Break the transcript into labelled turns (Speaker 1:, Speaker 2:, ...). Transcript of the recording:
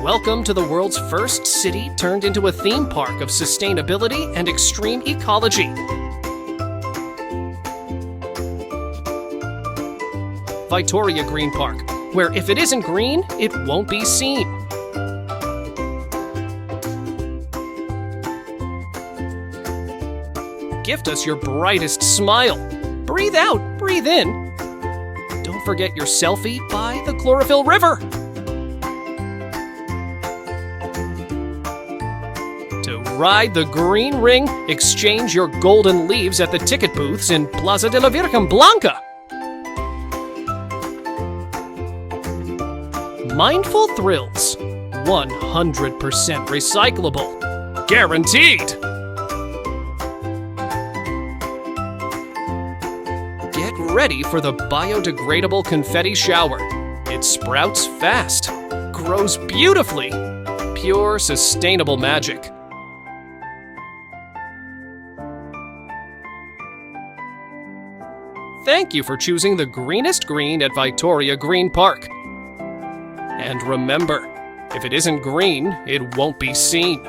Speaker 1: Welcome to the world's first city turned into a theme park of sustainability and extreme ecology. Vitoria Green Park, where if it isn't green, it won't be seen. Gift us your brightest smile. Breathe out, breathe in. Don't forget your selfie by the chlorophyll river. To ride the green ring, exchange your golden leaves at the ticket booths in Plaza de la Virgen Blanca. Mindful thrills, 100% recyclable, guaranteed. Get ready for the biodegradable confetti shower. It sprouts fast, grows beautifully, pure sustainable magic. Thank you for choosing the greenest green at Vitoria Green Park. And remember, if it isn't green, it won't be seen.